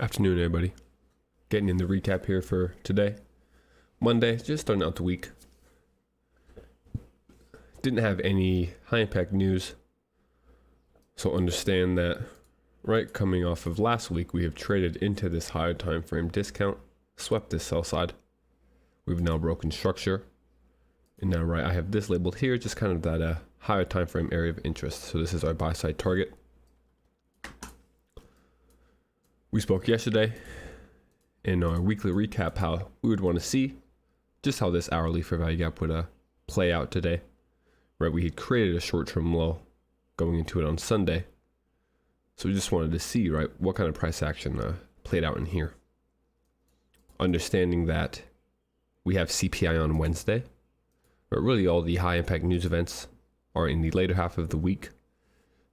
Afternoon, everybody. Getting in the recap here for today. Monday, just starting out the week. Didn't have any high impact news. So understand that, right, coming off of last week, we have traded into this higher time frame discount, swept this sell side. We've now broken structure. And now, right, I have this labeled here, just kind of that higher time frame area of interest. So this is our buy side target. We spoke yesterday in our weekly recap how we would want to see just how this hourly fair value gap would play out today. Right, we had created a short-term low going into it on Sunday. So we just wanted to see, right, what kind of price action played out in here. Understanding that we have CPI on Wednesday, but really all the high impact news events are in the later half of the week.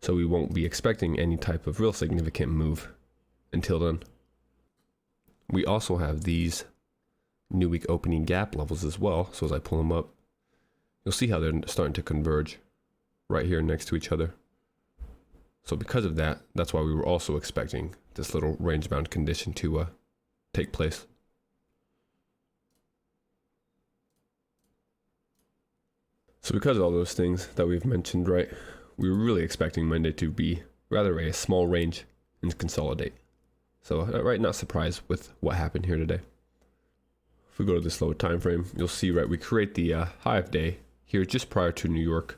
So we won't be expecting any type of real significant move until then. We also have these new week opening gap levels as well. So as I pull them up, you'll see how they're starting to converge right here next to each other. So because of that, that's why we were also expecting this little range bound condition to take place. So because of all those things that we've mentioned, right, we were really expecting Monday to be rather a small range and consolidate. So right, not surprised with what happened here today. If we go to this lower time frame, you'll see, right, we create the high of day here just prior to New York,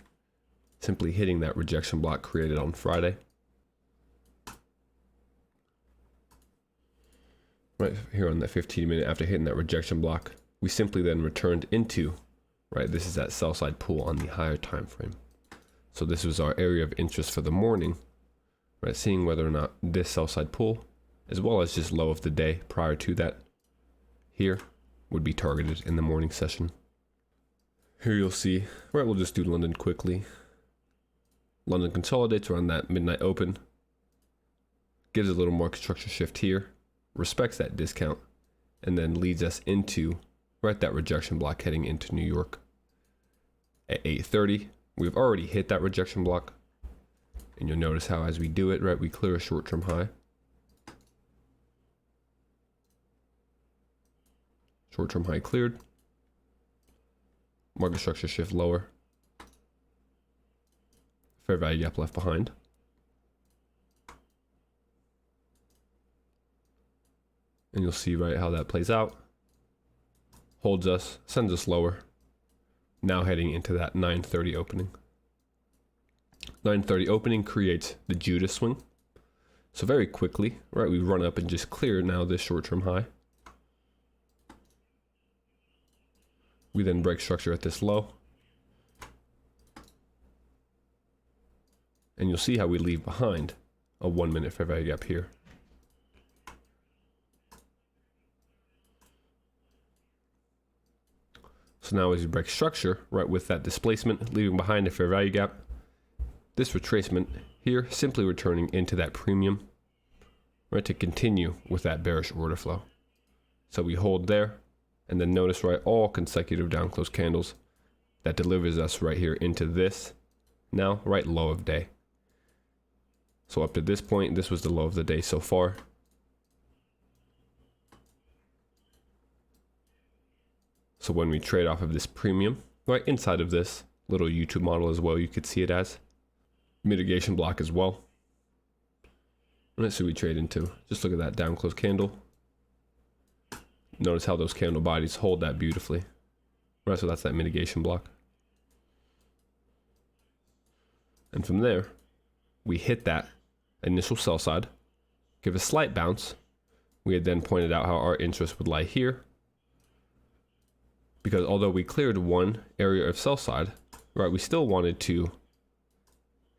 simply hitting that rejection block created on Friday. Right here on that 15-minute after hitting that rejection block, we simply then returned into, right, this is that sell side pull on the higher time frame. So this was our area of interest for the morning, right, seeing whether or not this sell side pull, as well as just low of the day prior to that here, would be targeted in the morning session. Here you'll see, right, we'll just do London quickly. London consolidates around that midnight open, gives a little more structure shift here, respects that discount, and then leads us into, right, that rejection block heading into New York. At 8:30, we've already hit that rejection block, and you'll notice how as we do it, right, we clear a short-term high. Short-term high cleared. Market structure shift lower. Fair value gap left behind. And you'll see, right, how that plays out. Holds us, sends us lower. Now heading into that 9:30 opening. 9:30 opening creates the Judas swing. So very quickly, right, we run up and just clear now this short-term high. We then break structure at this low. And you'll see how we leave behind a 1 minute fair value gap here. So now as you break structure, right, with that displacement, leaving behind a fair value gap, this retracement here simply returning into that premium, right, to continue with that bearish order flow. So we hold there. And then notice, right, all consecutive down close candles that delivers us right here into this now, right, low of day. So up to this point, this was the low of the day so far. So when we trade off of this premium, right, inside of this little YouTube model as well, you could see it as mitigation block as well. And let's see what we trade into. Just look at that down close candle. Notice how those candle bodies hold that beautifully. Right, so that's that mitigation block. And from there, we hit that initial sell side, give a slight bounce. We had then pointed out how our interest would lie here. Because although we cleared one area of sell side, right, we still wanted to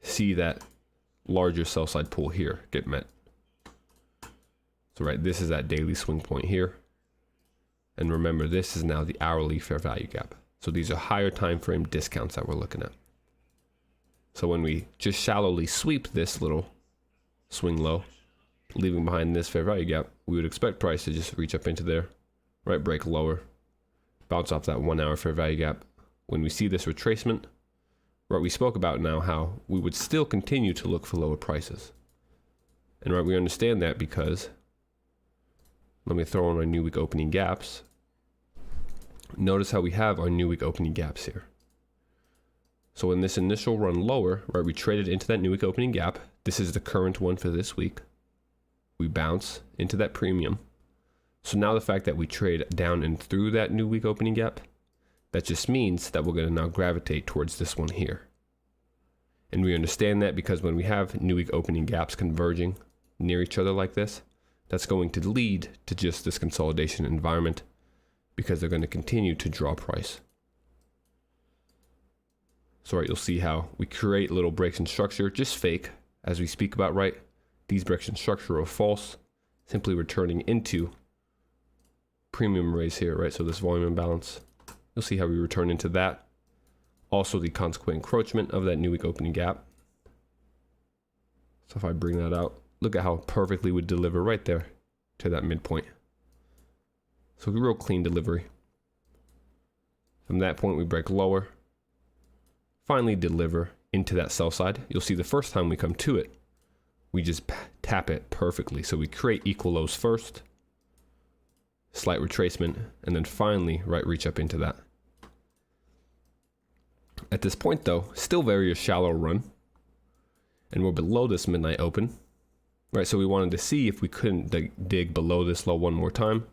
see that larger sell side pull here get met. So right, this is that daily swing point here. And remember, this is now the hourly fair value gap. So these are higher time frame discounts that we're looking at. So when we just shallowly sweep this little swing low, leaving behind this fair value gap, we would expect price to just reach up into there, right, break lower, bounce off that 1 hour fair value gap. When we see this retracement, right, we spoke about now how we would still continue to look for lower prices. And right, we understand that because let me throw in our new week opening gaps. Notice how we have our new week opening gaps here. So in this initial run lower, right, we traded into that new week opening gap. This is the current one for this week. We bounce into that premium. So now the fact that we trade down and through that new week opening gap, that just means that we're going to now gravitate towards this one here. And we understand that because when we have new week opening gaps converging near each other like this, that's going to lead to just this consolidation environment because they're going to continue to draw price. So right, you'll see how we create little breaks in structure, just fake, as we speak about, right? These breaks in structure are false, simply returning into premium raise here, right? So this volume imbalance, you'll see how we return into that. Also the consequent encroachment of that new week opening gap. So if I bring that out, look at how perfectly we deliver right there to that midpoint. So a real clean delivery. From that point, we break lower, finally deliver into that sell side. You'll see the first time we come to it, we just tap it perfectly. So we create equal lows first, slight retracement, and then finally reach up into that. At this point though, still very shallow run, and we're below this midnight open, right? So we wanted to see if we couldn't dig below this low one more time,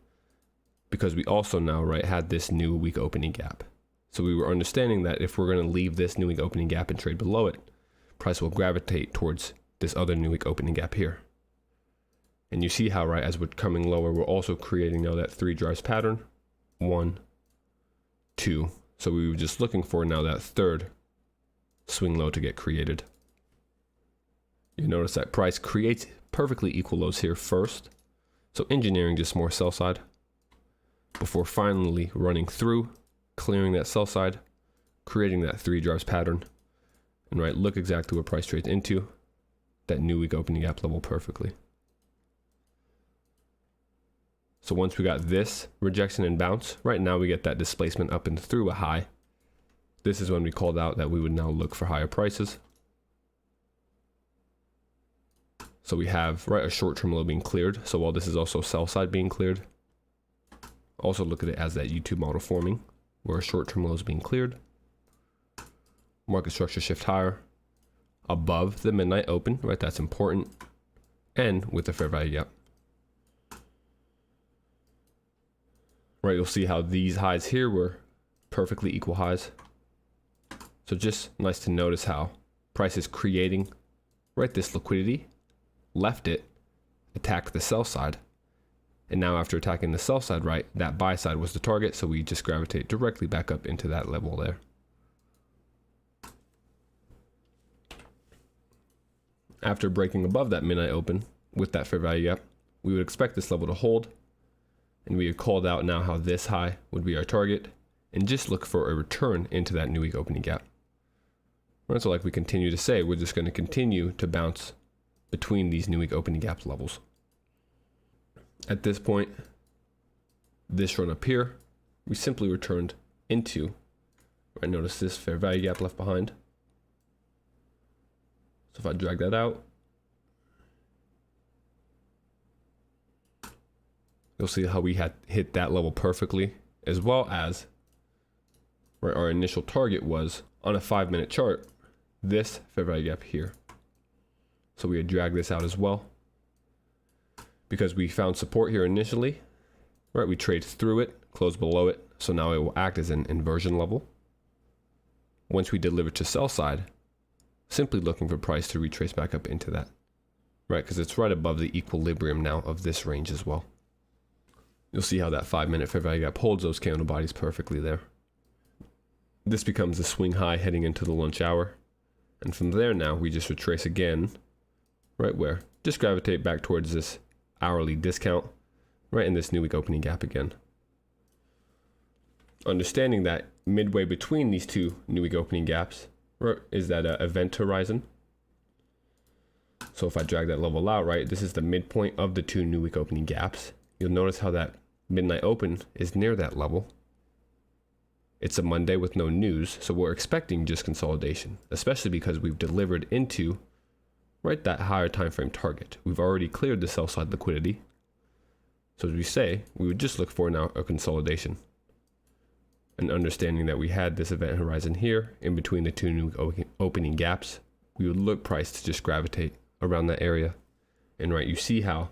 because we also now, right, had this new week opening gap. So we were understanding that if we're going to leave this new week opening gap and trade below it, price will gravitate towards this other new week opening gap here. And you see how, right, as we're coming lower, we're also creating now that 3 drives pattern. 1, 2. So we were just looking for now that third swing low to get created. You notice that price creates perfectly equal lows here first. So engineering just more sell side before finally running through, clearing that sell side, creating that 3 drives pattern. And right, look exactly what price trades into that new week opening gap level perfectly. So once we got this rejection and bounce, right now we get that displacement up and through a high. This is when we called out that we would now look for higher prices. So we have, right, a short-term low being cleared. So while this is also sell side being cleared, also look at it as that YouTube model forming, where a short-term low is being cleared. Market structure shift higher above the midnight open, right? That's important. And with the fair value gap. Right, you'll see how these highs here were perfectly equal highs. So just nice to notice how price is creating, right, this liquidity, left it, attacked the sell side. And now after attacking the sell side, right, that buy side was the target. So we just gravitate directly back up into that level there. After breaking above that midnight open with that fair value gap, we would expect this level to hold. And we had called out now how this high would be our target, and just look for a return into that new week opening gap. Right, so like we continue to say, we're just going to continue to bounce between these new week opening gap levels. At this point, this run up here, we simply returned into, right, notice this fair value gap left behind. So if I drag that out, you'll see how we had hit that level perfectly, as well as where our initial target was on a 5-minute chart, this fair value gap here. So we had dragged this out as well because we found support here initially, right? We trade through it, close below it. So now it will act as an inversion level. Once we deliver to sell side, simply looking for price to retrace back up into that, right? Because it's right above the equilibrium now of this range as well. You'll see how that 5-minute fair value gap holds those candle bodies perfectly there. This becomes the swing high heading into the lunch hour. And from there now, we just retrace again, right where, just gravitate back towards this hourly discount, right in this new week opening gap again. Understanding that midway between these two new week opening gaps, right, is that event horizon. So if I drag that level out, right, this is the midpoint of the 2 new week opening gaps. You'll notice how that midnight open is near that level. It's a Monday with no news, so we're expecting just consolidation, especially because we've delivered into, right, that higher time frame target. We've already cleared the sell side liquidity. So as we say, we would just look for now a consolidation. And understanding that we had this event horizon here in between the two new opening gaps, we would look price to just gravitate around that area. And right, you see how,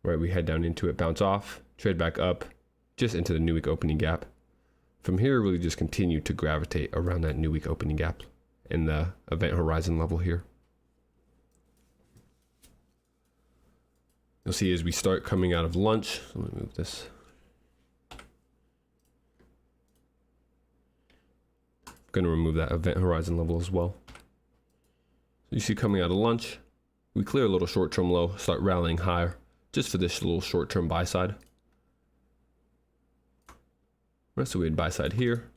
right, we head down into it, bounce off, trade back up, just into the new week opening gap. From here, really just continue to gravitate around that new week opening gap in the event horizon level here. You'll see as we start coming out of lunch, so let me move this. I'm going to remove that event horizon level as well. So you see coming out of lunch, we clear a little short-term low, start rallying higher, just for this little short-term buy side. Right, so we had buy side here.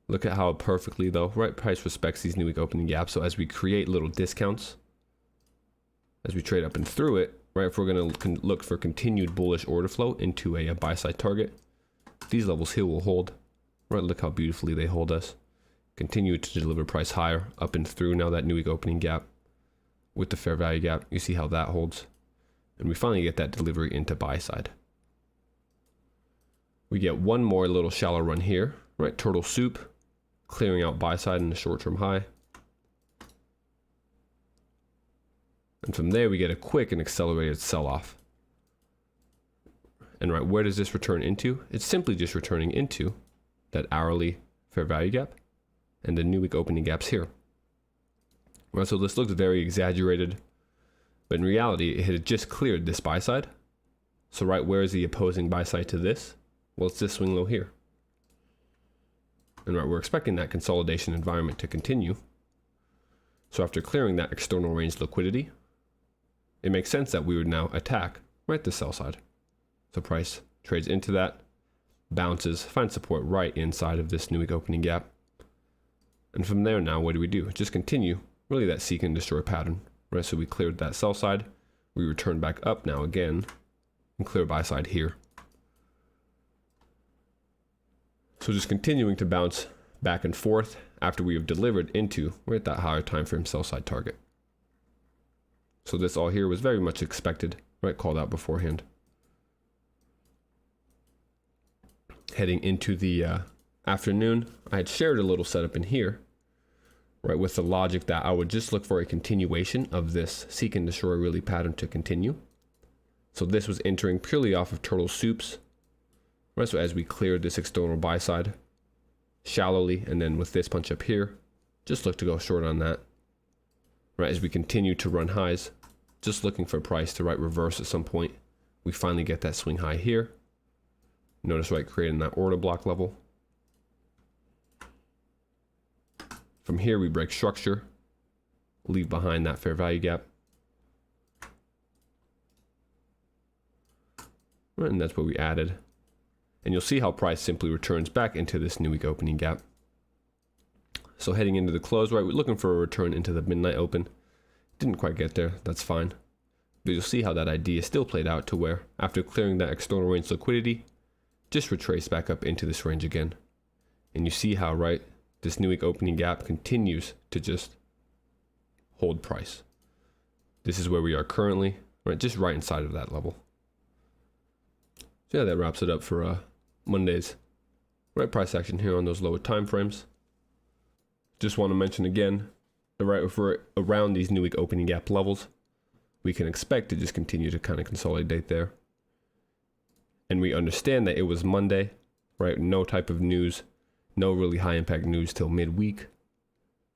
Look at how perfectly though, right, price respects these new week opening gaps. So as we create little discounts, as we trade up and through it, right, if we're going to look for continued bullish order flow into a buy side target, these levels here will hold. Right, look how beautifully they hold us. Continue to deliver price higher up and through now that new week opening gap with the fair value gap. You see how that holds. And we finally get that delivery into buy side. We get one more little shallow run here, right, turtle soup, clearing out buy side in the short-term high. And from there we get a quick and accelerated sell-off. And right, where does this return into? It's simply just returning into that hourly fair value gap and the new week opening gaps here. Right, so this looks very exaggerated, but in reality it had just cleared this buy side. So right, where is the opposing buy side to this? Well, it's this swing low here. And right, we're expecting that consolidation environment to continue. So after clearing that external range liquidity, it makes sense that we would now attack right the sell side. So price trades into that, bounces, finds support right inside of this new week opening gap. And from there now, what do? Just continue really that seek and destroy pattern. Right, so we cleared that sell side, we return back up now again, and clear buy side here. So just continuing to bounce back and forth after we have delivered into right that higher time frame sell side target. So this all here was very much expected, right? Called out beforehand. Heading into the afternoon, I had shared a little setup in here, right, with the logic that I would just look for a continuation of this seek and destroy really pattern to continue. So this was entering purely off of turtle soups. Right, so as we cleared this external buy side shallowly, and then with this punch up here, just look to go short on that. Right, as we continue to run highs, just looking for price to right reverse at some point. We finally get that swing high here. Notice right, creating that order block level. From here we break structure, leave behind that fair value gap. Right, and that's what we added. And you'll see how price simply returns back into this new week opening gap. So heading into the close, right, we're looking for a return into the midnight open. Didn't quite get there, that's fine. But you'll see how that idea still played out to where, after clearing that external range liquidity, just retrace back up into this range again. And you see how, right, this new week opening gap continues to just hold price. This is where we are currently, right, just right inside of that level. So yeah, that wraps it up for Monday's right price action here on those lower time frames. Just want to mention again, right, if we're around these new week opening gap levels, we can expect to just continue to kind of consolidate there. And we understand that it was Monday, right? No type of news, no really high impact news till midweek.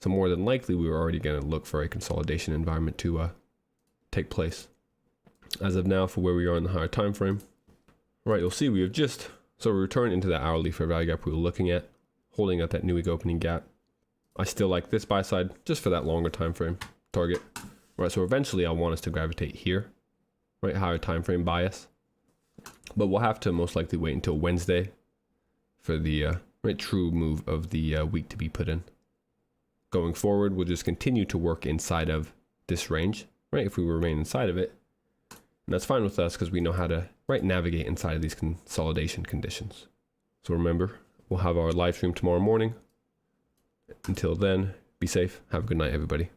So more than likely, we were already going to look for a consolidation environment to take place. As of now, for where we are in the higher time frame, right, you'll see we have just, so we return into that hourly fair value gap we were looking at, holding at that new week opening gap. I still like this buy side just for that longer time frame target. Right, so eventually I want us to gravitate here, right, higher time frame bias. But we'll have to most likely wait until Wednesday for the right true move of the week to be put in. Going forward, we'll just continue to work inside of this range, right, if we remain inside of it. And that's fine with us because we know how to right navigate inside of these consolidation conditions. So remember, we'll have our live stream tomorrow morning. Until then, be safe. Have a good night, everybody.